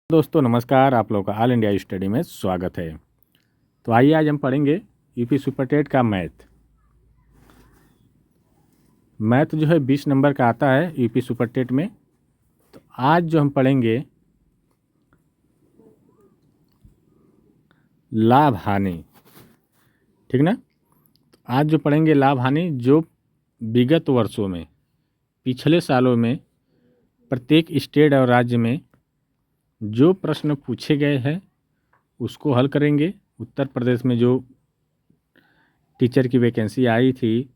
दोस्तों नमस्कार, आप लोगों का ऑल इंडिया स्टडी में स्वागत है। तो आइए आज हम पढ़ेंगे यूपी सुपर टेट का मैथ जो है 20 नंबर का आता है यूपी सुपर टेट में। तो आज जो हम पढ़ेंगे लाभ हानि, ठीक ना। तो आज जो पढ़ेंगे लाभ हानि, जो विगत वर्षों में पिछले सालों में प्रत्येक स्टेट और राज्य में जो प्रश्न पूछे गए हैं उसको हल करेंगे। उत्तर प्रदेश में जो टीचर की वैकेंसी आई थी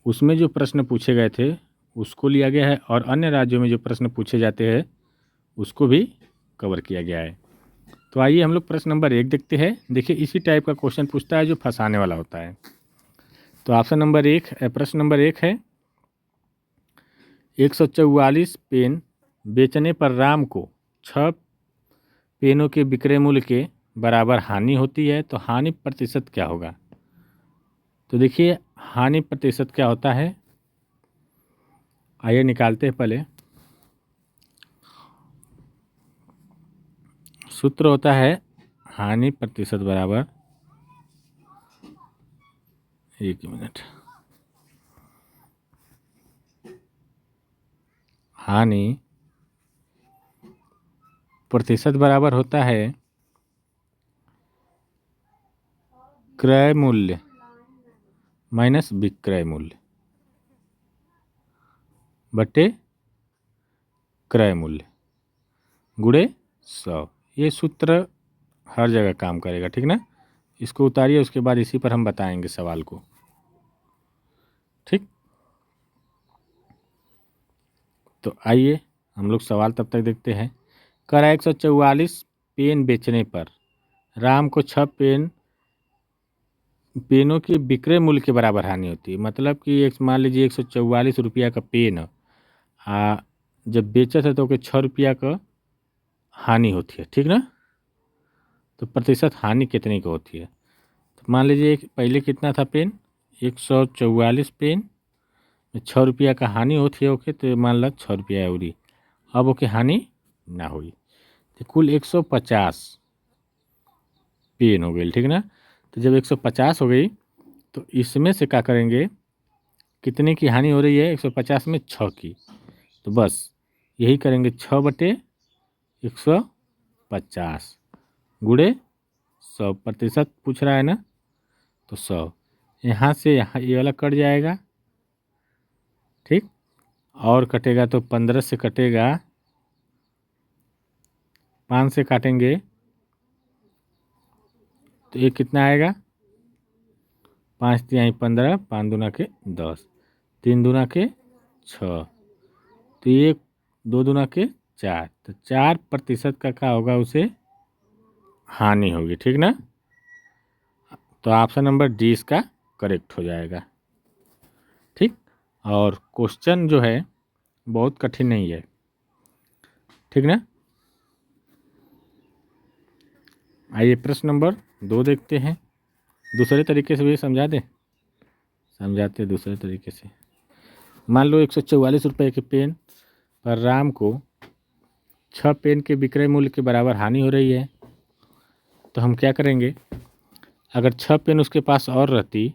उसमें जो प्रश्न पूछे गए थे उसको लिया गया है, और अन्य राज्यों में जो प्रश्न पूछे जाते हैं उसको भी कवर किया गया है। तो आइए हम लोग प्रश्न नंबर 1 देखते हैं। देखिए इसी टाइप का क्वेश्चन पूछता है जो फंसाने वाला होता है। तो ऑप्शन नंबर 1, प्रश्न नंबर 1 है 144 पेन बेचने पर राम को 6 पेनों के विक्रय मूल्य के बराबर हानि होती है, तो हानि प्रतिशत क्या होगा। तो देखिए हानि प्रतिशत क्या होता है, आइए निकालते हैं। पहले सूत्र होता है हानि प्रतिशत बराबर, एक मिनट, हानि प्रतिशत बराबर होता है क्रय मूल्य माइनस विक्रय मूल्य बटे क्रय मूल्य गुणे 100। ये सूत्र हर जगह काम करेगा, ठीक ना। इसको उतारिए, उसके बाद इसी पर हम बताएंगे सवाल को, ठीक। तो आइए हम लोग सवाल तब तक देखते हैं। कह रहा है 144 पेन बेचने पर राम को 6 पेनों की विक्रय मूल्य के बराबर हानि होती है। मतलब कि एक मान लीजिए 144 रुपया का पेन जब बेचा था तो 6 रुपया का हानि होती है, ठीक ना। तो प्रतिशत हानि कितने की होती है। तो मान लीजिए पहले कितना था पेन, 144 पेन में 6 रुपया का हानि होती है, ओके। तो मान लो 6 रुपया उड़ी, अब ओके हानि ना हुई, तो कुल 150 पेन हो गई, ठीक ना। तो जब 150 हो गई तो इसमें से क्या करेंगे, कितने की हानि हो रही है 150 में 6 की, तो बस यही करेंगे 6 बटे 150 गुणे 100। प्रतिशत पूछ रहा है ना, तो 100 यहाँ से यहाँ ये वाला कट जाएगा, ठीक। और कटेगा तो 15 से कटेगा, 5 से काटेंगे तो ये कितना आएगा, 5 तिहाई 15, 5 दूना के 10, 3 दूना के 6, तो ये 2 दूना के 4, तो 4% का क्या होगा, उसे हानि होगी, ठीक ना। तो ऑप्शन नंबर डी इसका करेक्ट हो जाएगा, ठीक। और क्वेश्चन जो है बहुत कठिन नहीं है, ठीक ना। आइए प्रश्न नंबर 2 देखते हैं। दूसरे तरीके से भी समझा दें, समझाते दूसरे तरीके से। मान लो 144 रुपये के पेन पर राम को 6 पेन के विक्रय मूल्य के बराबर हानि हो रही है। तो हम क्या करेंगे, अगर 6 पेन उसके पास और रहती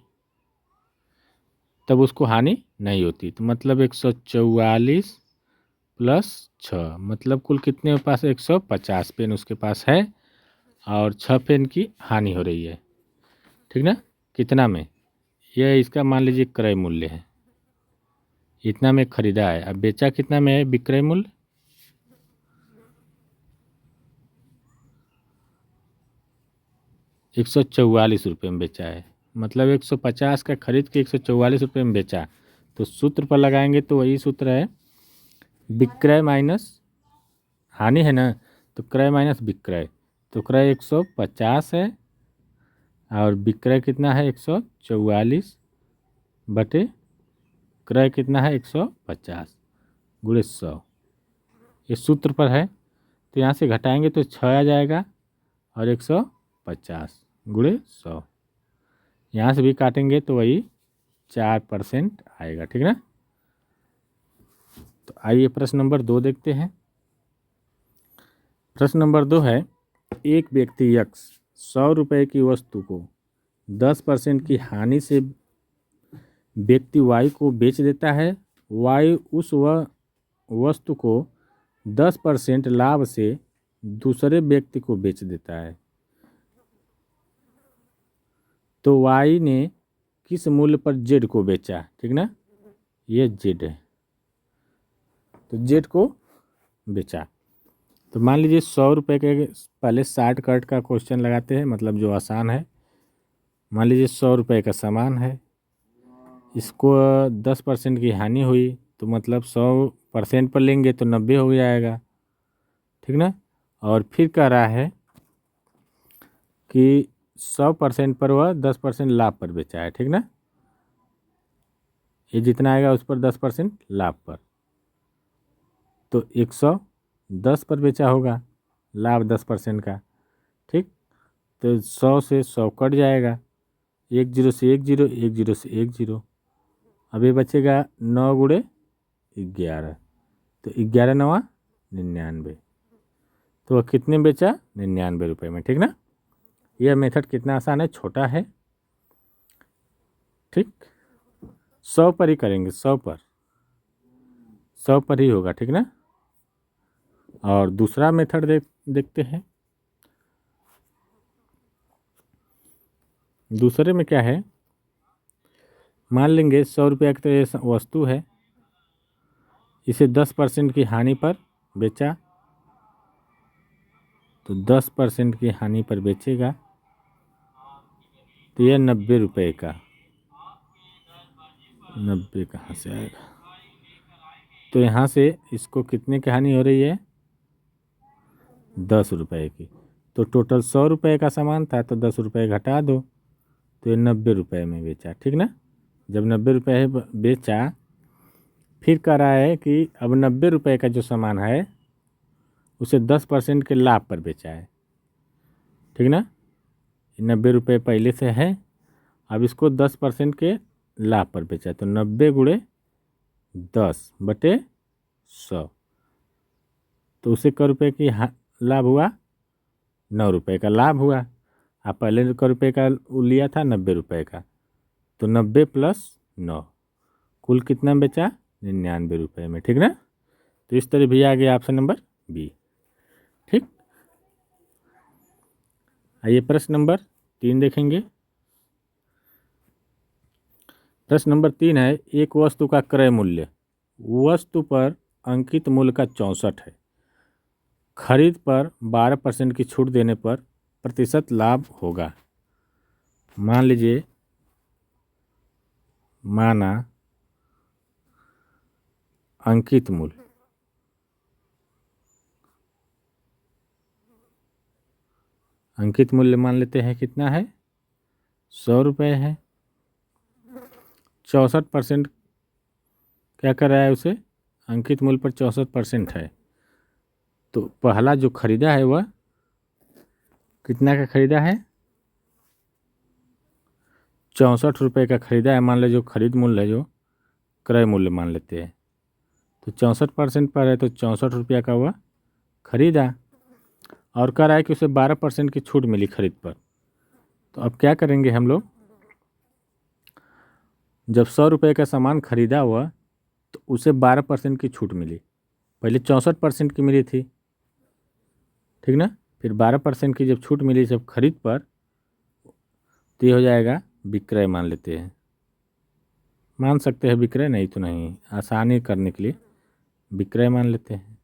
तब उसको हानि नहीं होती। तो मतलब 144 प्लस 6, मतलब कुल कितने के पास 150 पेन उसके पास है, और 6 पेन की हानि हो रही है, ठीक ना। कितना में, यह इसका मान लीजिए क्रय मूल्य है, इतना में खरीदा है। अब बेचा कितना में है, विक्रय मूल्य 144 रुपये में बेचा है, मतलब 150 का खरीद के 144 रुपये में बेचा। तो सूत्र पर लगाएंगे तो वही सूत्र है, विक्रय माइनस हानि है ना, तो क्रय माइनस विक्रय। तो क्रय 150 है और विक्रय कितना है 144 बटे क्रय कितना है 150 गुणे 100, ये सूत्र पर है। तो यहाँ से घटाएंगे तो 6 आ जाएगा और 150 गुणे 100, यहाँ से भी काटेंगे तो वही 4% आएगा, ठीक ना। तो आइए प्रश्न नंबर 2 देखते हैं। प्रश्न नंबर 2 है, एक व्यक्ति यक्स 100 रुपये की वस्तु को 10% की हानि से व्यक्ति वाई को बेच देता है। वाई उस वस्तु को 10% लाभ से दूसरे व्यक्ति को बेच देता है, तो वाई ने किस मूल्य पर जेड को बेचा? ठीक ना, ये जेड है, तो जेड को बेचा। तो मान लीजिए 100 रुपये के पहले 60 कट का क्वेश्चन लगाते हैं, मतलब जो आसान है। मान लीजिए 100 रुपये का सामान है, इसको 10% की हानि हुई, तो मतलब 100% पर लेंगे तो 90 हो जाएगा, ठीक ना। और फिर कह रहा है कि 100% पर वह 10% लाभ पर बेचा है, ठीक ना। ये जितना आएगा उस पर 10% लाभ पर, तो 110 पर बेचा होगा, लाभ 10% का, ठीक। तो 100 से 100 कट जाएगा, 10 से 10, 10 से 10। अब ये बचेगा 9 गुणे 11, तो 11 9 99। तो वह कितने बेचा? 99 रुपये में, ठीक ना। यह मेथड कितना आसान है, छोटा है, ठीक। 100 पर ही करेंगे, 100 पर ही होगा, ठीक ना। और दूसरा मेथड देखते हैं। दूसरे में क्या है, मान लेंगे 100 रुपया की तो ये वस्तु है, इसे 10% की हानि पर बेचा, तो 10% की हानि पर बेचेगा, तो यह 90 रुपये का, 90 कहाँ से आएगा? तो यहाँ से इसको कितने की हानि हो रही है? 10 रुपये की। तो टोटल 100 रुपये का सामान था, तो 10 रुपये घटा दो, तो ये 90 रुपये में बेचा, ठीक ना। जब 90 रुपये बेचा, फिर कह रहा है कि अब 90 रुपये का जो सामान है उसे 10% के लाभ पर बेचा है, ठीक ना। 90 रुपये पहले से है, अब इसको 10% के लाभ पर बेचा, तो 90 गुणे 10/100, तो उसे क रुपये की लाभ हुआ? 9 रुपये का लाभ हुआ। आप पहले क रुपये का लिया था 90 रुपये का, तो 90 + 9 कुल कितना बेचा? 99 रुपये में, ठीक ना। तो इस तरह भी आ गया ऑप्शन नंबर बी, ठीक। आइए प्रश्न नंबर 3 देखेंगे। प्रश्न नंबर 3 है, एक वस्तु का क्रय मूल्य वस्तु पर अंकित मूल्य का 64 है, खरीद पर 12% की छूट देने पर प्रतिशत लाभ होगा। मान लीजिए, माना अंकित मूल्य मान लेते हैं कितना है? 100 रुपये है। 64% क्या कर रहा है उसे? अंकित मूल्य पर 64% है, तो पहला जो खरीदा है वह कितना का खरीदा है? 64 रुपये का खरीदा है। मान लो जो खरीद मूल्य है, जो क्रय मूल्य मान लेते हैं, तो 64% पर है, तो 64 रुपया का वह खरीदा, और कह रहा है कि उसे 12% की छूट मिली खरीद पर। तो अब क्या करेंगे हम लोग, जब 100 रुपये का सामान खरीदा हुआ तो उसे 12% की छूट मिली, पहले 64% की मिली थी, ठीक ना। फिर 12% की जब छूट मिली जब खरीद पर, तो ये हो जाएगा विक्रय, मान लेते हैं, मान सकते हैं विक्रय, नहीं तो नहीं, आसानी करने के लिए विक्रय मान लेते हैं।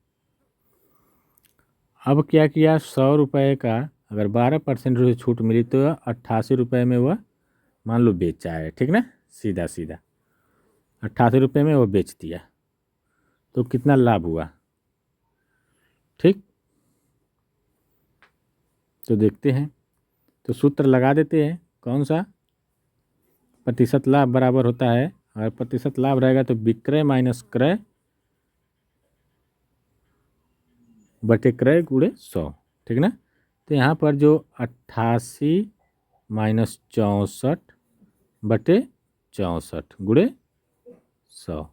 अब क्या किया, 100 रुपये का अगर 12% छूट मिली तो 88 रुपये में वह मान लो बेचा है, ठीक ना। सीधा 88 रुपये में वो बेच दिया, तो कितना लाभ हुआ, ठीक। तो देखते हैं, तो सूत्र लगा देते हैं, कौन सा? प्रतिशत लाभ बराबर होता है, अगर प्रतिशत लाभ रहेगा तो विक्रय माइनस क्रय बटे क्रय गुणे 100, ठीक ना। तो यहाँ पर जो 88 - 64 बटे 64 गुणे 100,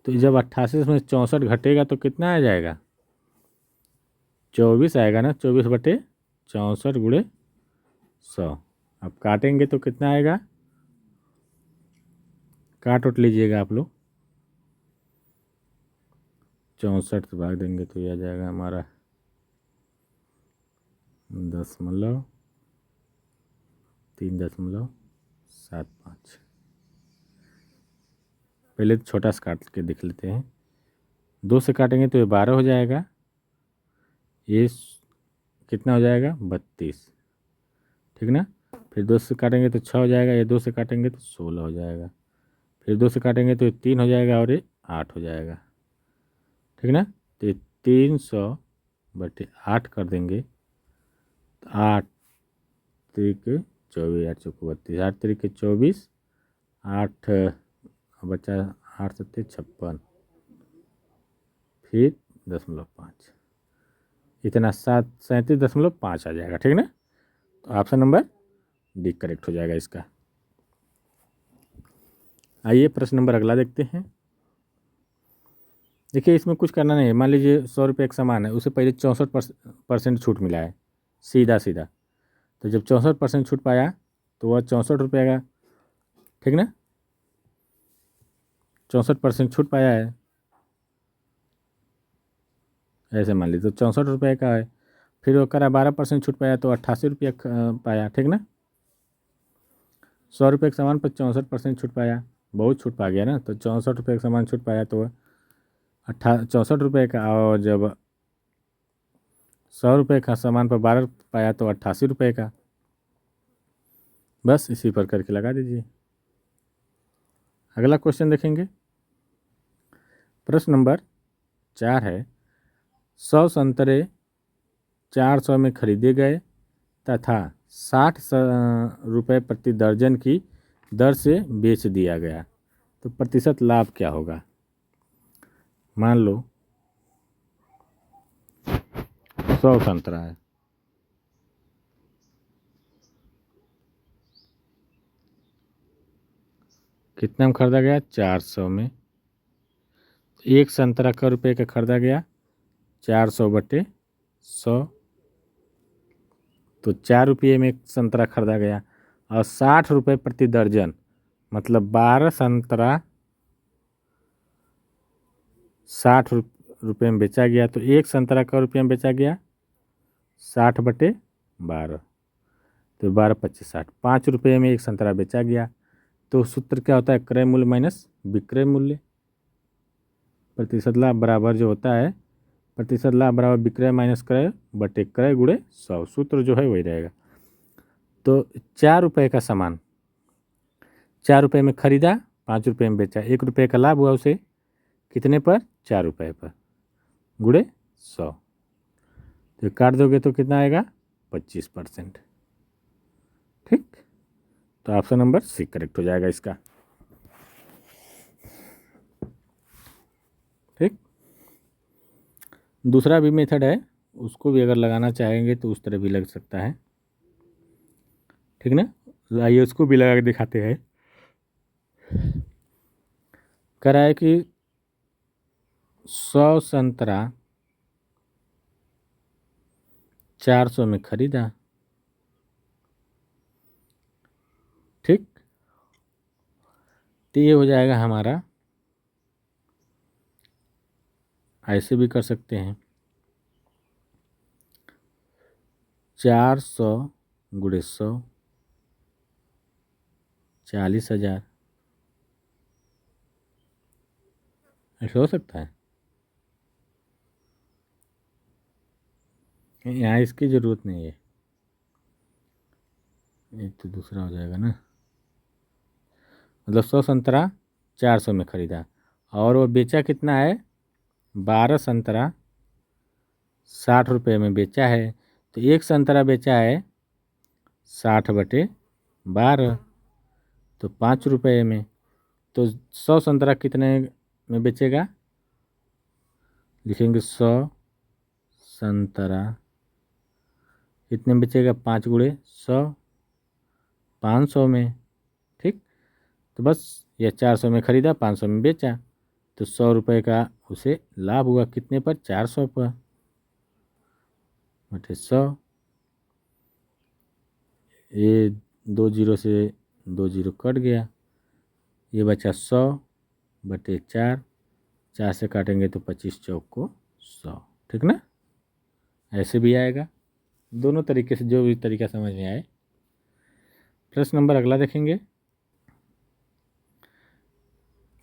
तो जब 88 में 64 घटेगा तो कितना आ जाएगा? 24 आएगा ना, 24/64 गुणे 100। अब काटेंगे तो कितना आएगा, काट उठ लीजिएगा आप लोग। 64 से भाग देंगे तो ये आ जाएगा हमारा 0.375। पहले तो छोटा सा काट के देख लेते हैं। 2 से काटेंगे तो ये 12 हो जाएगा, ये कितना हो जाएगा 32, ठीक ना। फिर 2 से काटेंगे तो 6 हो जाएगा, ये 2 से काटेंगे तो 16 हो जाएगा। फिर 2 से काटेंगे तो ये 3 हो जाएगा और ये 8 हो जाएगा, ठीक ना। तो ये 300/8 कर देंगे तो 8 3 24, 8 चौको 32, 8 3 24, 8 बचा 8 7 56, फिर 0.5, इतना 37.5 आ जाएगा, ठीक ना। तो ऑप्शन नंबर डी करेक्ट हो जाएगा इसका। आइए प्रश्न नंबर अगला देखते हैं। देखिए इसमें कुछ करना नहीं है। मान लीजिए 100 रुपये एक सामान है, उसे पहले 64% छूट मिला है, सीधा सीधा। तो जब 64% छूट पाया तो वह 64 रुपये का, ठीक ना, 64% छूट पाया है, ऐसे मान लीजिए तो 64 रुपये का है। फिर वो करा 12% छूट पाया तो 88 रुपये पाया, ठीक ना। 100 रुपये के सामान पर 64% छूट पाया, बहुत छूट पा गया ना। तो 64 रुपये का सामान छूट पाया तो 64 रुपये का, और जब 100 रुपये का सामान पर 12 पाया तो 88 रुपये का। बस इसी पर करके लगा दीजिए। अगला क्वेश्चन देखेंगे। प्रश्न नंबर 4 है, 100 संतरे 400 में खरीदे गए तथा 60 रुपये प्रति दर्जन की दर से बेच दिया गया, तो प्रतिशत लाभ क्या होगा। मान लो 100 संतरा है, कितना में खरीदा गया 400 में। एक संतरा का रुपये का खरीदा गया 400/100, तो 4 रुपये में एक संतरा खरीदा गया। और 60 रुपये प्रति दर्जन, मतलब 12 संतरा 60 रुपये में बेचा गया। तो एक संतरा का रुपये में बेचा गया 60/12, तो 12 25 60, 5 रुपये में एक संतरा बेचा गया। तो सूत्र क्या होता है, क्रय मूल्य माइनस विक्रय मूल्य। प्रतिशत लाभ बराबर जो होता है, प्रतिशत लाभ बराबर विक्रय माइनस क्रय बटे क्रय गुणे 100, सूत्र जो है वही रहेगा। तो 4 रुपये का सामान 4 रुपये में खरीदा, 5 रुपये में बेचा, 1 रुपये का लाभ हुआ उसे, कितने पर 4 रुपये पर, गुणे 100। तो काट दोगे तो कितना आएगा 25%, ठीक। तो ऑप्शन नंबर सी करेक्ट हो जाएगा इसका, ठीक। दूसरा भी मेथड है, उसको भी अगर लगाना चाहेंगे तो उस तरह भी लग सकता है, ठीक ना। आइए उसको भी लगा के दिखाते हैं। कह रहा है कि 100 संतरा 400 में खरीदा, ठीक। तो ये हो जाएगा हमारा, ऐसे भी कर सकते हैं 400 गुणे 100, 40,000, ऐसा हो सकता है। यहाँ इसकी ज़रूरत नहीं है, ये तो दूसरा हो जाएगा ना। मतलब 100 संतरा 400 में खरीदा और वो बेचा कितना है, 12 संतरा 60 रुपये में बेचा है। तो एक संतरा बेचा है 60/12, तो 5 रुपये में। तो 100 संतरा कितने में बेचेगा, लिखेंगे 100 संतरा कितने में बेचेगा, 5 गुणे 100, 500 में, ठीक। तो बस यह 400 में खरीदा, 500 में बेचा, तो 100 रुपये का उसे लाभ हुआ, कितने पर 400 पर। बटे 100। ये 2 जीरो से 2 जीरो कट गया, ये बचा 100 बटे 4। 4 से काटेंगे तो 25 चौक को 100, ठीक ना। ऐसे भी आएगा, दोनों तरीके से, जो भी तरीका समझ में आए। प्रश्न नंबर अगला देखेंगे।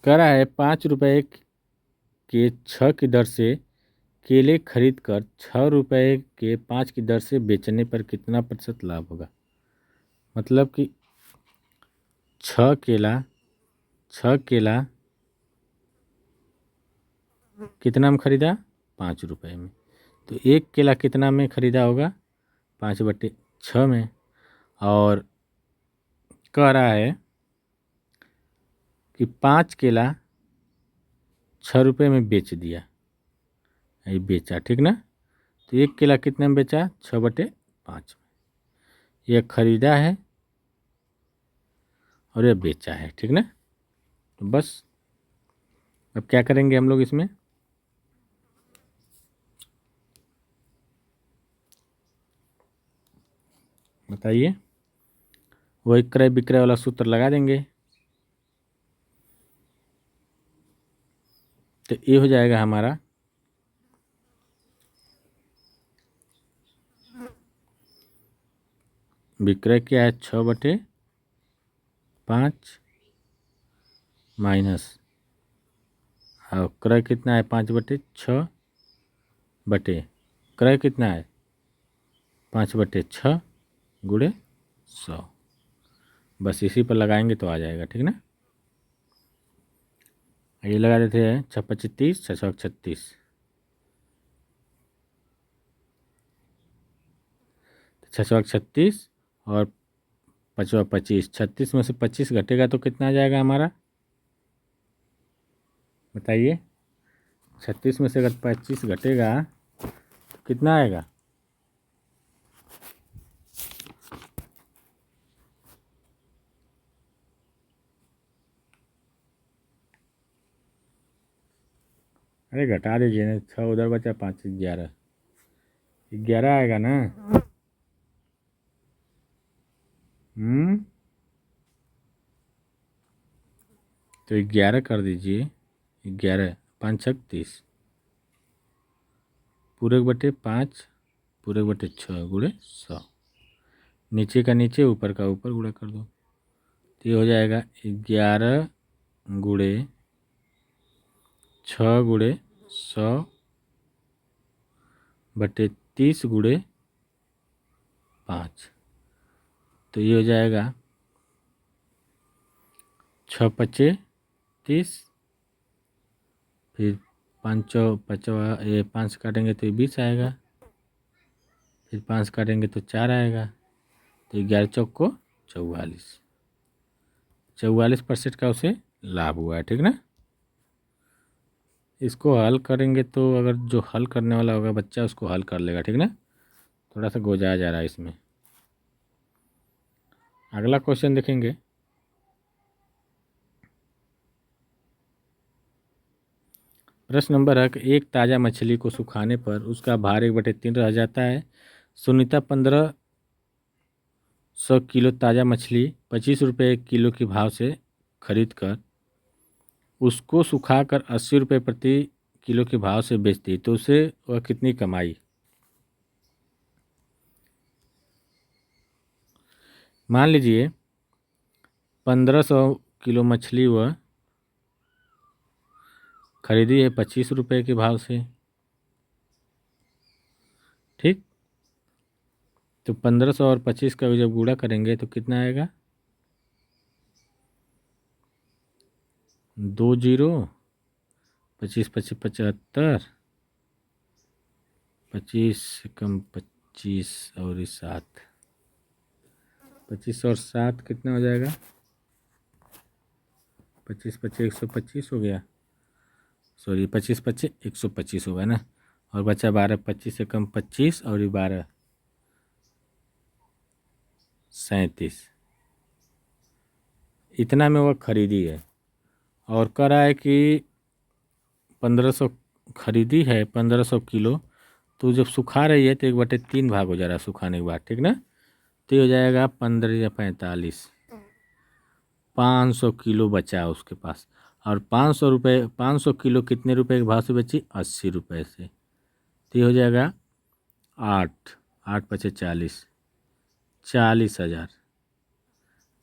कह रहा है 5 रुपये के 6 की दर से केले खरीद कर 6 रुपये के 5 की दर से बेचने पर कितना प्रतिशत लाभ होगा। मतलब कि 6 केला कितना में खरीदा, 5 रुपये में। तो एक केला कितना में खरीदा होगा, 5 बटे 6 में। और कह रहा है कि 5 केला 6 रुपये में बेच दिया, ये बेचा, ठीक ना। तो एक केला कितने में बेचा, 6 बटे 5 में। यह खरीदा है और यह बेचा है, ठीक ना। तो बस अब क्या करेंगे हम लोग इसमें, बताइए। वही क्रय विक्रय वाला सूत्र लगा देंगे। तो ये हो जाएगा हमारा विक्रय क्या है, 6 बटे 5 माइनस, और क्रय कितना है, 5 बटे 6 बटे क्रय कितना है, 5 बटे 6 गुणे 100। बस इसी पर लगाएंगे तो आ जाएगा, ठीक ना। ये लगा देते हैं, 6 25 30, 6 6 36, 6 6 36 और 5 25। 36 में से 25 घटेगा तो कितना आ जाएगा हमारा, बताइए। 36 में से अगर 25 घटेगा तो कितना आएगा, अरे घटा दीजिए ना, 6 उधर बचा, 5 11, 11 आएगा ना। तो 11 कर दीजिए, 11 5 36, पूरे बटे 5 पूरे बटे 6 गुणे 100। नीचे का नीचे, ऊपर का ऊपर, गुणा कर दो। तो ये हो जाएगा 11 गुणे 6 गुणे 100 बटे 30 गुणे 5। तो ये हो जाएगा 6 पचे 30, फिर 5 5 ये 5 काटेंगे तो ये 20 आएगा, फिर 5 काटेंगे तो 4 आएगा। तो 11 चौक को 44% का उसे लाभ हुआ है, ठीक ना। इसको हल करेंगे तो अगर जो हल करने वाला होगा बच्चा उसको हल कर लेगा, ठीक ना। थोड़ा सा गोजाया जा रहा है इसमें। अगला क्वेश्चन देखेंगे। प्रश्न नंबर है कि एक ताज़ा मछली को सुखाने पर उसका भार 1/3 रह जाता है। सुनीता 1500 किलो ताज़ा मछली 25 रुपये किलो के भाव से खरीद कर उसको सुखाकर 80 रुपये प्रति किलो के भाव से बेचती, तो उसे वह कितनी कमाई। मान लीजिए 1500 किलो मछली वह खरीदी है 25 रुपये के भाव से, ठीक। तो 1500 और 25 का जब गुणा करेंगे तो कितना आएगा, 2 जीरो, 25 25 75, 25 से कम 25 और 7, 25 और 7 कितना हो जाएगा, 25 25 125 हो गया, सॉरी 25 25 125 होगा ना। और बचा 12, 25 से कम 25 और 12 37, इतना में वह खरीदी है। और कह रहा है कि 1500 खरीदी है, 1500 किलो, तो जब सुखा रही है तो 1/3 भाग हो जा रहा है सुखाने के बाद, ठीक ना। तो ये हो जाएगा 15 या 45, 500 किलो बचा उसके पास। और 500 किलो कितने रुपए के भाव से बेची? 80 रुपये से। तो ये हो जाएगा 8 8 पचे 40, 40,000।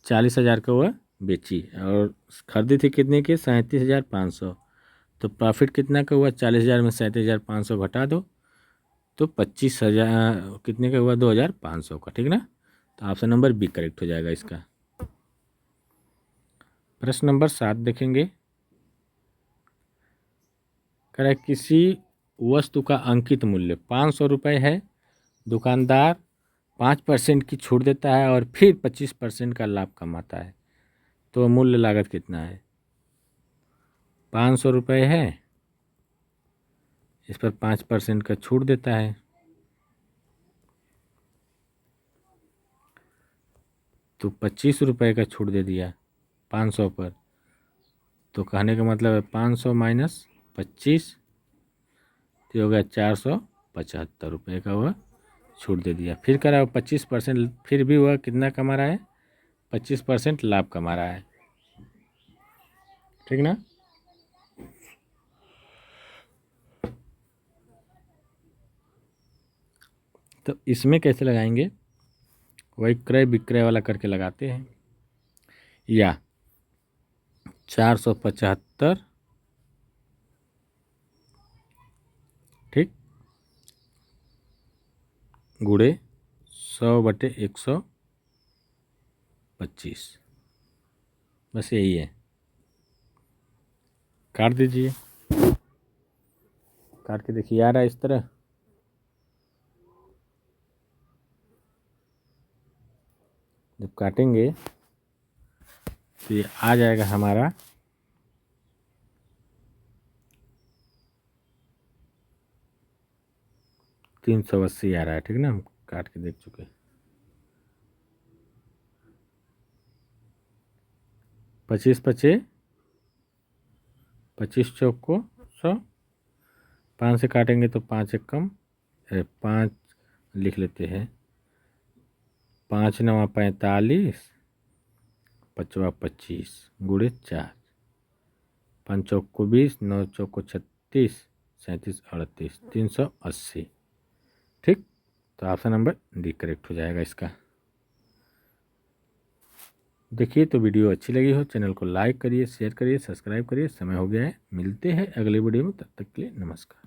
40,000 का वह बेची और खरीदी थी कितने की? 37,500। तो प्रॉफिट कितना का हुआ? 40,000 में 37,500 घटा दो तो 25,000 कितने का हुआ? 2,500 का, ठीक ना। तो ऑप्शन नंबर बी करेक्ट हो जाएगा इसका। प्रश्न नंबर 7 देखेंगे। कह रहा है किसी वस्तु का अंकित मूल्य 500 रुपये है, दुकानदार 5% की छूट देता है और फिर 25% का लाभ कमाता है, तो मूल्य लागत कितना है? 500 रुपये है, इस पर 5% का छूट देता है, तो 25 रुपये का छूट दे दिया 500 पर। तो कहने का मतलब है 500 माइनस 25 तो हो गया 475 रुपये का वह छूट दे दिया। फिर कह रहा है 25%, फिर भी वह कितना कमा रहा है? 25% लाभ कमा रहा है, ठीक ना। तो इसमें कैसे लगाएंगे? वही क्रय विक्रय वाला करके लगाते हैं। या 475, ठीक, गुणे 100/125, बस यही है। काट दीजिए, काट के देखिए आ रहा है इस तरह। जब काटेंगे तो ये आ जाएगा हमारा 380 आ रहा है, ठीक ना। हम काट के देख चुके। 25 पचे 25 चौक को 100, 5 से काटेंगे तो 5 एक कम, 5 लिख लेते हैं, 5 9 45, 5 25 गुणे 4, 5 चौक को 20, 9 चौक को 36, 37 38, 380, ठीक। तो ऑप्शन नंबर डी करेक्ट हो जाएगा इसका। देखिए तो वीडियो अच्छी लगी हो चैनल को लाइक करिए, शेयर करिए, सब्सक्राइब करिए। समय हो गया है, मिलते हैं अगले वीडियो में, तब तक के लिए नमस्कार।